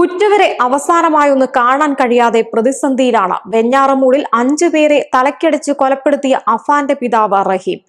ഉറ്റവരെ അവസാനമായൊന്ന് കാണാൻ കഴിയാതെ പ്രതിസന്ധിയിലാണ് വെഞ്ഞാറമൂടിൽ 5 പേരെ തലക്കടിച്ച് കൊലപ്പെടുത്തിയ അഫാന്റെ പിതാവ് റഹീം.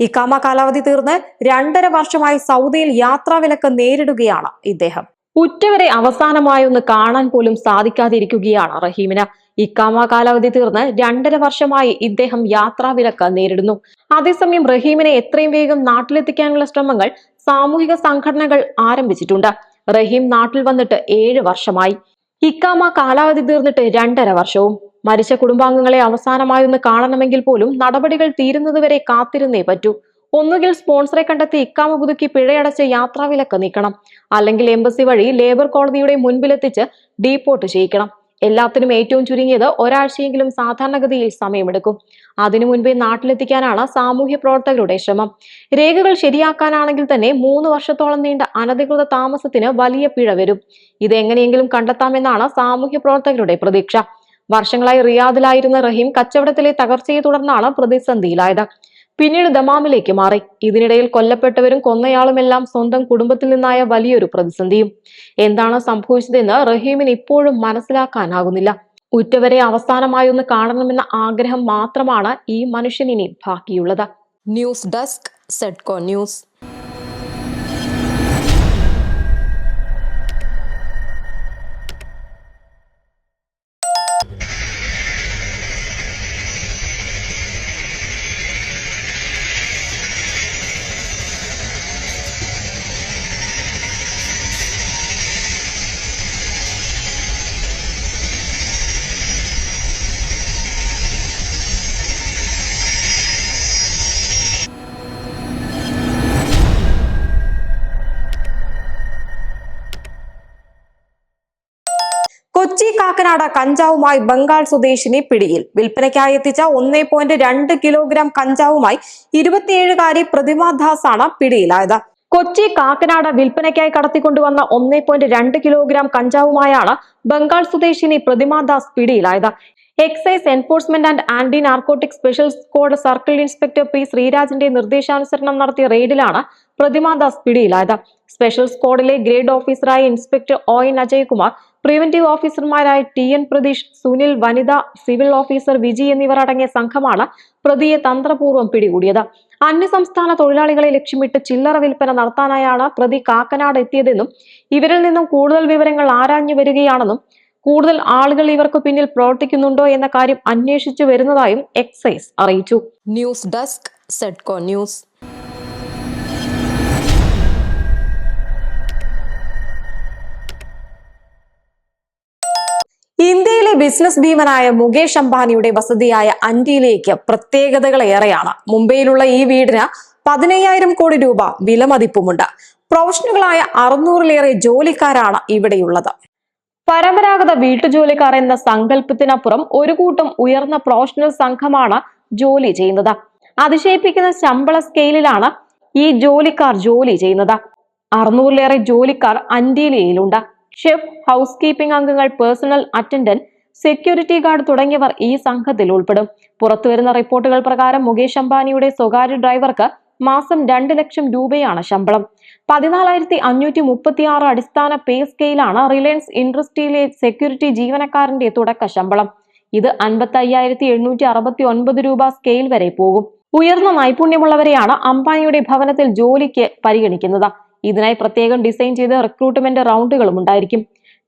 ഇഖാമ കാലാവധി തീർന്ന് 2.5 വർഷമായി സൗദിയിൽ യാത്രാവിലക്ക് നേരിടുകയാണ് ഇദ്ദേഹം. ഉറ്റവരെ അവസാനമായൊന്ന് കാണാൻ പോലും സാധിക്കാതിരിക്കുകയാണ് റഹീമിന്. ഇഖാമ കാലാവധി തീർന്ന് 2.5 വർഷമായി ഇദ്ദേഹം യാത്രാവിലക്ക് നേരിടുന്നു. അതേസമയം റഹീമിനെ എത്രയും വേഗം നാട്ടിലെത്തിക്കാനുള്ള ശ്രമങ്ങൾ സാമൂഹിക സംഘടനകൾ ആരംഭിച്ചിട്ടുണ്ട്. റഹീം നാട്ടിൽ വന്നിട്ട് 7 വർഷമായി. ഇഖാമ കാലാവധി തീർന്നിട്ട് 2.5 വർഷവും. മരിച്ച കുടുംബാംഗങ്ങളെ അവസാനമായി ഒന്ന് കാണണമെങ്കിൽ പോലും നടപടികൾ തീരുന്നതുവരെ കാത്തിരുന്നേ പറ്റൂ. ഒന്നുകിൽ സ്പോൺസറെ കണ്ടെത്തി ഇഖാമ പുതുക്കി പിഴയടച്ച് യാത്രാവിലക്ക് നീക്കണം, അല്ലെങ്കിൽ എംബസി വഴി ലേബർ കോടതിയുടെ മുൻപിലെത്തിച്ച് ഡീപ്പോർട്ട് ചെയ്യിക്കണം. എല്ലാത്തിനും ഏറ്റവും ചുരുങ്ങിയത് ഒരാഴ്ചയെങ്കിലും സാധാരണഗതിയിൽ സമയമെടുക്കും. അതിനു മുൻപേ നാട്ടിലെത്തിക്കാനാണ് സാമൂഹ്യ പ്രവർത്തകരുടെ ശ്രമം. രേഖകൾ ശരിയാക്കാനാണെങ്കിൽ തന്നെ 3 വർഷത്തോളം നീണ്ട അനധികൃത താമസത്തിന് വലിയ പിഴ വരും. ഇത് എങ്ങനെയെങ്കിലും കണ്ടെത്താമെന്നാണ് സാമൂഹ്യ പ്രവർത്തകരുടെ പ്രതീക്ഷ. വർഷങ്ങളായി റിയാദിലായിരുന്ന റഹീം കച്ചവടത്തിലെ തകർച്ചയെ തുടർന്നാണ് പ്രതിസന്ധിയിലായത്. പിന്നീട് ദമാമിലേക്ക് മാറി. ഇതിനിടയിൽ കൊല്ലപ്പെട്ടവരും കൊന്നയാളുമെല്ലാം സ്വന്തം കുടുംബത്തിൽ നിന്നായ വലിയൊരു പ്രതിസന്ധിയും. എന്താണ് സംഭവിച്ചതെന്ന് റഹീമിന് ഇപ്പോഴും മനസ്സിലാക്കാനാകുന്നില്ല. ഉറ്റവരെ അവസാനമായി ഒന്ന് കാണണമെന്ന ആഗ്രഹം മാത്രമാണ് ഈ മനുഷ്യനിനി ബാക്കിയുള്ളത്. News desk Zedco news. Kochi Kakkanad കഞ്ചാവുമായി ബംഗാൾ സ്വദേശിനി പിടിയിൽ. വിൽപ്പനയ്ക്കായി എത്തിച്ച 1.2 കിലോഗ്രാം കഞ്ചാവുമായി 27-കാരി പ്രതിമ ദാസ് ആണ് പിടിയിലായത്. കൊച്ചി കാക്കനാട് വിൽപ്പനയ്ക്കായി കടത്തിക്കൊണ്ടുവന്ന 1.2 കിലോഗ്രാം കഞ്ചാവുമായാണ് ബംഗാൾ സ്വദേശിനി പ്രതിമ ദാസ് പിടിയിലായത്. Excise enforcement and anti narcotic special squad circle inspector P ശ്രീരാജിന്റെ നിർദ്ദേശാനുസരണം നടത്തിയ റെയ്ഡിലാണ് പ്രതിമ ദാസ് പിടിയിലായത്. സ്പെഷ്യൽ സ്ക്വാഡിലെ ഗ്രേഡ് ഓഫീസറായ ഇൻസ്പെക്ടർ ON അജയ്കുമാർ, പ്രിവന്റീവ് ഓഫീസർമാരായ TN പ്രതീഷ്, സുനിൽ, വനിത, സിവിൽ ഓഫീസർ വിജി എന്നിവർ അടങ്ങിയ സംഘമാണ് പ്രതിയെ തന്ത്രപൂർവ്വം പിടികൂടിയത്. അന്യസംസ്ഥാന തൊഴിലാളികളെ ലക്ഷ്യമിട്ട് ചില്ലറ വിൽപ്പന നടത്താനായാണ് പ്രതി കാക്കനാട് എത്തിയതെന്നും ഇവരിൽ നിന്നും കൂടുതൽ വിവരങ്ങൾ ആരാഞ്ഞു വരികയാണെന്നും കൂടുതൽ ആളുകൾ ഇവർക്ക് പിന്നിൽ പ്രവർത്തിക്കുന്നുണ്ടോ എന്ന കാര്യം അന്വേഷിച്ചു വരുന്നതായും എക്സൈസ് അറിയിച്ചു. News desk Zedco news. ഇന്ത്യയിലെ ബിസിനസ് ഭീമനായ മുകേഷ് അംബാനിയുടെ വസതിയായ അന്റിയിലേക്ക് പ്രത്യേകതകളേറെയാണ്. മുംബൈയിലുള്ള ഈ വീടിന് 15,000 കോടി രൂപ വിലമതിപ്പുമുണ്ട്. പ്രൊഫഷണലുകളായ 600-ലേറെ ജോലിക്കാരാണ് ഇവിടെയുള്ളത്. പരമ്പരാഗത വീട്ടുജോലിക്കാർ എന്ന സങ്കല്പത്തിനപ്പുറം ഒരു കൂട്ടം ഉയർന്ന പ്രൊഫഷണൽ സംഘമാണ് ജോലി ചെയ്യുന്നത്. അതിശയിപ്പിക്കുന്ന ശമ്പള സ്കെയിലിലാണ് ഈ ജോലിക്കാർ ജോലി ചെയ്യുന്നത്. 600-ലേറെ ജോലിക്കാർ അന്റിയിലുണ്ട്. ഷെഫ്, ഹൗസ് കീപ്പിംഗ് അംഗങ്ങൾ, പേഴ്സണൽ അറ്റൻഡന്റ്, സെക്യൂരിറ്റി ഗാർഡ് തുടങ്ങിയവർ ഈ സംഘത്തിൽ ഉൾപ്പെടും. പുറത്തുവരുന്ന റിപ്പോർട്ടുകൾ പ്രകാരം മുകേഷ് അംബാനിയുടെ സ്വകാര്യ ഡ്രൈവർക്ക് മാസം 2 ലക്ഷം രൂപയാണ് ശമ്പളം. 14,536 അടിസ്ഥാന പേ സ്കെയിലാണ് റിലയൻസ് ഇൻഡസ്ട്രിയിലെ സെക്യൂരിറ്റി ജീവനക്കാരന്റെ തുടക്ക ശമ്പളം. ഇത് 55,869 രൂപ സ്കെയിൽ വരെ പോകും. ഉയർന്ന നൈപുണ്യമുള്ളവരെയാണ് അംബാനിയുടെ ഭവനത്തിൽ ജോലിക്ക് പരിഗണിക്കുന്നത്. ഇതിനായി പ്രത്യേകം ഡിസൈൻ ചെയ്ത റിക്രൂട്ട്മെന്റ് റൗണ്ടുകളും ഉണ്ടായിരിക്കും.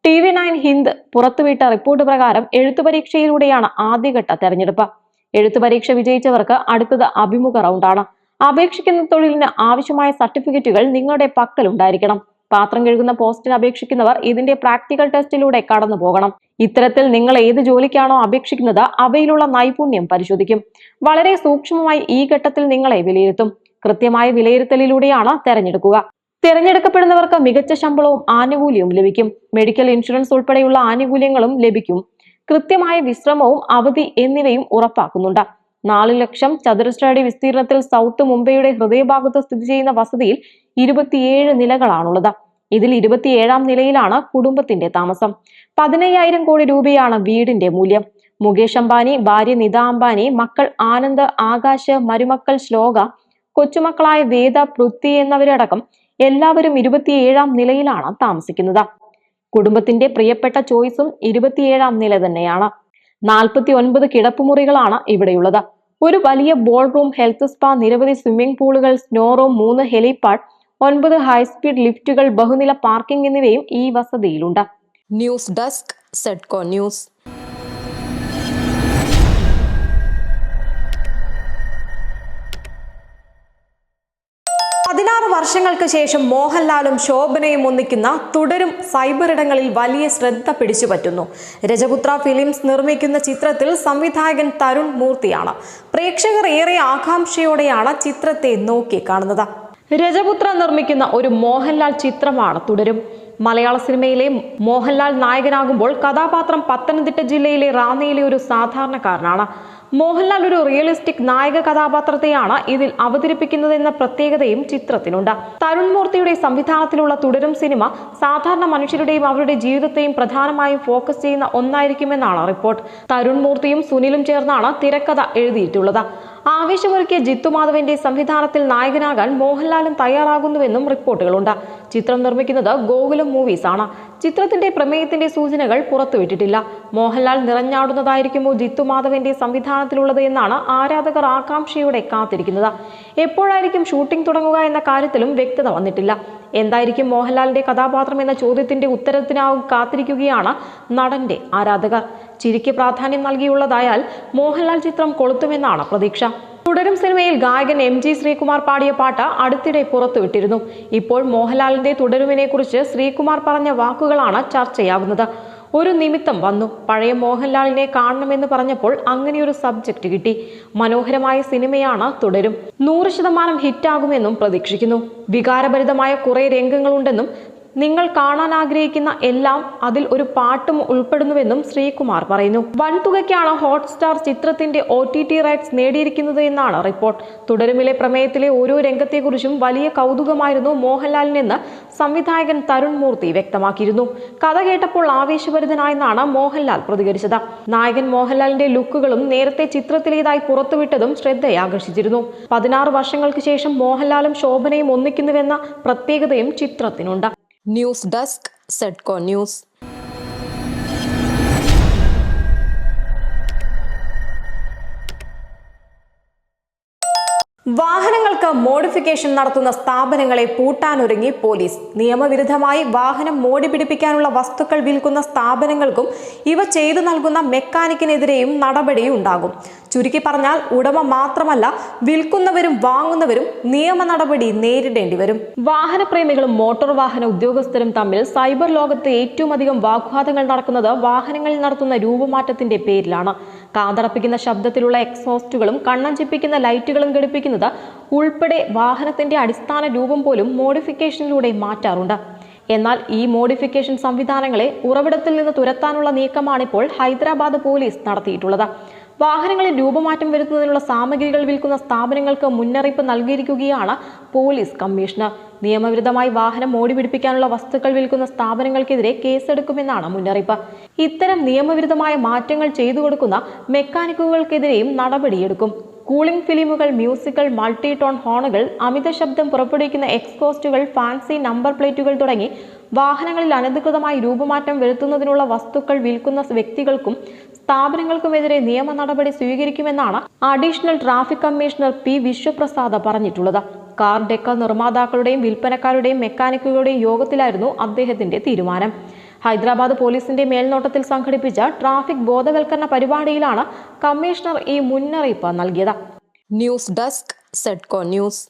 TV9 ഹിന്ദ് പുറത്തുവിട്ട റിപ്പോർട്ട് പ്രകാരം എഴുത്തു പരീക്ഷയിലൂടെയാണ് ആദ്യഘട്ട തെരഞ്ഞെടുപ്പ്. എഴുത്തു പരീക്ഷ വിജയിച്ചവർക്ക് അടുത്തത് അഭിമുഖ റൗണ്ടാണ്. അപേക്ഷിക്കുന്ന തൊഴിലിന് ആവശ്യമായ സർട്ടിഫിക്കറ്റുകൾ നിങ്ങളുടെ പക്കലുണ്ടായിരിക്കണം. പാത്രം കഴുകുന്ന പോസ്റ്റിന് അപേക്ഷിക്കുന്നവർ ഇതിന്റെ പ്രാക്ടിക്കൽ ടെസ്റ്റിലൂടെ കടന്നു പോകണം. ഇത്തരത്തിൽ നിങ്ങൾ ഏത് ജോലിക്കാണോ അപേക്ഷിക്കുന്നത് അവയിലുള്ള നൈപുണ്യം പരിശോധിക്കും. വളരെ സൂക്ഷ്മമായി ഈ ഘട്ടത്തിൽ നിങ്ങളെ വിലയിരുത്തും. കൃത്യമായ വിലയിരുത്തലിലൂടെയാണ് തെരഞ്ഞെടുക്കുക. തിരഞ്ഞെടുക്കപ്പെടുന്നവർക്ക് മികച്ച ശമ്പളവും ആനുകൂല്യവും ലഭിക്കും. മെഡിക്കൽ ഇൻഷുറൻസ് ഉൾപ്പെടെയുള്ള ആനുകൂല്യങ്ങളും ലഭിക്കും. കൃത്യമായ വിശ്രമവും അവധി എന്നിവയും ഉറപ്പാക്കുന്നുണ്ട്. 4 ലക്ഷം ചതുരശ്ര അടി വിസ്തീർണത്തിൽ സൗത്ത് മുംബൈയുടെ ഹൃദയഭാഗത്ത് സ്ഥിതി ചെയ്യുന്ന വസതിയിൽ 27 നിലകളാണുള്ളത്. ഇതിൽ 27-ാം നിലയിലാണ് കുടുംബത്തിന്റെ താമസം. 15,000 കോടി രൂപയാണ് വീടിന്റെ മൂല്യം. മുകേഷ് അംബാനി, ഭാര്യ നിത അംബാനി, മക്കൾ ആനന്ദ്, ആകാശ്, മരുമക്കൾ ശ്ലോക, കൊച്ചുമക്കളായ വേദ, പൃഥ്വി എന്നിവരടക്കം എല്ലാവരും 27-ാം നിലയിലാണ് താമസിക്കുന്നത്. കുടുംബത്തിന്റെ പ്രിയപ്പെട്ട ചോയ്സും 27ാം നില തന്നെയാണ്. 49 കിടപ്പുമുറികളാണ് ഇവിടെയുള്ളത്. ഒരു വലിയ ബോൾ റൂം, ഹെൽത്ത് സ്പാ, നിരവധി സ്വിമ്മിംഗ് പൂളുകൾ, സ്നോ റൂം, 3 ഹെലിപാഡ്, 9 ഹൈസ്പീഡ് ലിഫ്റ്റുകൾ, ബഹുനില പാർക്കിംഗ് എന്നിവയും ഈ വസതിയിലുണ്ട്. News desk, Zedco news. വർഷങ്ങൾക്ക് ശേഷം മോഹൻലാലും ശോഭനയും ഒന്നിക്കുന്ന തുടരും സൈബർ ഇടങ്ങളിൽ വലിയ ശ്രദ്ധ പിടിച്ചുപറ്റുന്നു. രജപുത്ര ഫിലിംസ് നിർമ്മിക്കുന്ന ചിത്രത്തിൽ സംവിധായകൻ തരുൺ മൂർത്തിയാണ്. പ്രേക്ഷകർ ഏറെ ആകാംക്ഷയോടെയാണ് ചിത്രത്തെ നോക്കിക്കാണുന്നത്. രജപുത്ര നിർമ്മിക്കുന്ന ഒരു മോഹൻലാൽ ചിത്രമാണ് തുടരും. മലയാള സിനിമയിലെ മോഹൻലാൽ നായകനാകുമ്പോൾ കഥാപാത്രം പത്തനംതിട്ട ജില്ലയിലെ റാന്നിയിലെ ഒരു സാധാരണക്കാരനാണ്. മോഹൻലാൽ ഒരു റിയലിസ്റ്റിക് നായക കഥാപാത്രത്തെയാണ് ഇതിൽ അവതരിപ്പിക്കുന്നതെന്ന പ്രത്യേകതയും ചിത്രത്തിനുണ്ട്. തരുൺ മൂർത്തിയുടെ സംവിധാനത്തിലുള്ള തുടരും സിനിമ സാധാരണ മനുഷ്യരുടെയും അവരുടെ ജീവിതത്തെയും പ്രധാനമായും ഫോക്കസ് ചെയ്യുന്ന ഒന്നായിരിക്കുമെന്നാണ് റിപ്പോർട്ട്. തരുൺ മൂർത്തിയും സുനിലും ചേർന്നാണ് തിരക്കഥ എഴുതിയിട്ടുള്ളത്. ആവേശമൊരുക്കിയ ജിത്തു മാധവന്റെ സംവിധാനത്തിൽ നായകനാകാൻ മോഹൻലാലും തയ്യാറാകുന്നുവെന്നും റിപ്പോർട്ടുകളുണ്ട്. ചിത്രം നിർമ്മിക്കുന്നത് ഗോകുലം മൂവീസ് ആണ്. ചിത്രത്തിന്റെ പ്രമേയത്തിന്റെ സൂചനകൾ പുറത്തുവിട്ടിട്ടില്ല. മോഹൻലാൽ നിറഞ്ഞാടുന്നതായിരിക്കുമോ ജിത്തു മാധവന്റെ സംവിധാനത്തിലുള്ളത് എന്നാണ് ആരാധകർ ആകാംക്ഷയോടെ കാത്തിരിക്കുന്നത്. എപ്പോഴായിരിക്കും ഷൂട്ടിംഗ് തുടങ്ങുക എന്ന കാര്യത്തിലും വ്യക്തത വന്നിട്ടില്ല. എന്തായിരിക്കും മോഹൻലാലിന്റെ കഥാപാത്രം എന്ന ചോദ്യത്തിന്റെ ഉത്തരത്തിനാവും കാത്തിരിക്കുകയാണ് നടന്റെ ആരാധകർ. ചിരിക്ക് പ്രാധാന്യം നൽകിയുള്ളതായാൽ മോഹൻലാൽ ചിത്രം കൊളുത്തുമെന്നാണ് പ്രതീക്ഷ. തുടരും സിനിമയിൽ ഗായകൻ MG ശ്രീകുമാർ പാടിയ പാട്ട് അടുത്തിടെ പുറത്തുവിട്ടിരുന്നു. ഇപ്പോൾ മോഹൻലാലിന്റെ തുടരുവിനെ കുറിച്ച് ശ്രീകുമാർ പറഞ്ഞ വാക്കുകളാണ് ചർച്ചയാകുന്നത്. ഒരു നിമിത്തം വന്നു, പഴയ മോഹൻലാലിനെ കാണണമെന്ന് പറഞ്ഞപ്പോൾ അങ്ങനെയൊരു സബ്ജക്റ്റ് കിട്ടി. മനോഹരമായ സിനിമയാണ് തുടരും. 100% ഹിറ്റാകുമെന്നും പ്രതീക്ഷിക്കുന്നു. വികാരഭരിതമായ കുറെ രംഗങ്ങളുണ്ടെന്നും നിങ്ങൾ കാണാൻ ആഗ്രഹിക്കുന്ന എല്ലാം അതിൽ ഒരു പാട്ടും ഉൾപ്പെടുന്നുവെന്നും ശ്രീകുമാർ പറയുന്നു. വൻതുകയ്ക്കാണ് ഹോട്ട്സ്റ്റാർ ചിത്രത്തിന്റെ OTT റൈറ്റ്സ് നേടിയിരിക്കുന്നത് എന്നാണ് റിപ്പോർട്ട്. തുടരുമിലെ പ്രമേയത്തിലെ ഓരോ രംഗത്തെക്കുറിച്ചും വലിയ കൗതുകമായിരുന്നു മോഹൻലാലിനെന്ന് സംവിധായകൻ തരുൺ മൂർത്തി വ്യക്തമാക്കിയിരുന്നു. കഥ കേട്ടപ്പോൾ ആവേശഭരിതനായെന്നാണ് മോഹൻലാൽ പ്രതികരിച്ചത്. നായകൻ മോഹൻലാലിന്റെ ലുക്കുകളും നേരത്തെ ചിത്രത്തിലേതായി പുറത്തുവിട്ടതും ശ്രദ്ധയാകർഷിച്ചിരുന്നു. 16 വർഷങ്ങൾക്ക് ശേഷം മോഹൻലാലും ശോഭനയും ഒന്നിക്കുന്നുവെന്ന പ്രത്യേകതയും ചിത്രത്തിനുണ്ട്. News desk, Zedco news. വാഹനങ്ങൾക്ക് മോഡിഫിക്കേഷൻ നടത്തുന്ന സ്ഥാപനങ്ങളെ പൂട്ടാനൊരുങ്ങി പോലീസ്. നിയമവിരുദ്ധമായി വാഹനം മോടി പിടിപ്പിക്കാനുള്ള വസ്തുക്കൾ വിൽക്കുന്ന സ്ഥാപനങ്ങൾക്കും ഇവ ചെയ്തു നൽകുന്ന മെക്കാനിക്കിനെതിരെയും നടപടിയുണ്ടാകും. ചുരുക്കി പറഞ്ഞാൽ ഉടമ മാത്രമല്ല, വിൽക്കുന്നവരും വാങ്ങുന്നവരും നിയമ നടപടി നേരിടേണ്ടി വരും. വാഹനപ്രേമികളും മോട്ടോർ വാഹന ഉദ്യോഗസ്ഥരും തമ്മിൽ സൈബർ ലോകത്ത് ഏറ്റവും അധികം വാഗ്വാദങ്ങൾ നടക്കുന്നത് വാഹനങ്ങളിൽ നടത്തുന്ന രൂപമാറ്റത്തിന്റെ പേരിലാണ്. കാതടപ്പിക്കുന്ന ശബ്ദത്തിലുള്ള എക്സോസ്റ്റുകളും കണ്ണഞ്ചിപ്പിക്കുന്ന ലൈറ്റുകളും ഘടിപ്പിക്കുന്നത് ഉൾപ്പെടെ വാഹനത്തിന്റെ അടിസ്ഥാന രൂപം പോലും മോഡിഫിക്കേഷനിലൂടെ മാറ്റാറുണ്ട്. എന്നാൽ ഈ മോഡിഫിക്കേഷൻ സംവിധാനങ്ങളെ ഉറവിടത്തിൽ നിന്ന് തുരത്താനുള്ള നീക്കമാണിപ്പോൾ ഹൈദരാബാദ് പോലീസ് നടത്തിയിട്ടുള്ളത്. വാഹനങ്ങളിൽ രൂപമാറ്റം വരുത്തുന്നതിനുള്ള സാമഗ്രികൾ വിൽക്കുന്ന സ്ഥാപനങ്ങൾക്ക് മുന്നറിയിപ്പ് നൽകിയിരിക്കുകയാണ് പോലീസ് കമ്മീഷണർ. നിയമവിരുദ്ധമായി വാഹനം മോടി പിടിപ്പിക്കാനുള്ള വസ്തുക്കൾ വിൽക്കുന്ന സ്ഥാപനങ്ങൾക്കെതിരെ കേസെടുക്കുമെന്നാണ് മുന്നറിയിപ്പ്. ഇത്തരം നിയമവിരുദ്ധമായ മാറ്റങ്ങൾ ചെയ്തു കൊടുക്കുന്ന മെക്കാനിക്കുകൾക്കെതിരെയും നടപടിയെടുക്കും. കൂളിംഗ് ഫിലിമുകൾ, മ്യൂസിക്കൽ, മൾട്ടി ടോൺ ഹോണുകൾ, അമിത ശബ്ദം പുറപ്പെടുവിക്കുന്ന എക്സ്ഹോസ്റ്റുകൾ, ഫാൻസി നമ്പർ പ്ലേറ്റുകൾ തുടങ്ങി വാഹനങ്ങളിൽ അനധികൃതമായി രൂപമാറ്റം വരുത്തുന്നതിനുള്ള വസ്തുക്കൾ വിൽക്കുന്ന വ്യക്തികൾക്കും സ്ഥാപനങ്ങൾക്കുമെതിരെ നിയമ നടപടി സ്വീകരിക്കുമെന്നാണ് additional traffic commissioner P. Vishwaprasad പറഞ്ഞിട്ടുള്ളത്. കാർ ഡെക്കർ നിർമ്മാതാക്കളുടെയും വിൽപ്പനക്കാരുടെയും മെക്കാനിക്കുകളുടെയും യോഗത്തിലായിരുന്നു അദ്ദേഹത്തിന്റെ തീരുമാനം. ഹൈദരാബാദ് പോലീസിന്റെ മേൽനോട്ടത്തിൽ സംഘടിപ്പിച്ച ട്രാഫിക് ബോധവൽക്കരണ പരിപാടിയിലാണ് കമ്മീഷണർ ഈ മുന്നറിയിപ്പ് നൽകിയത്. News desk, Zedco news.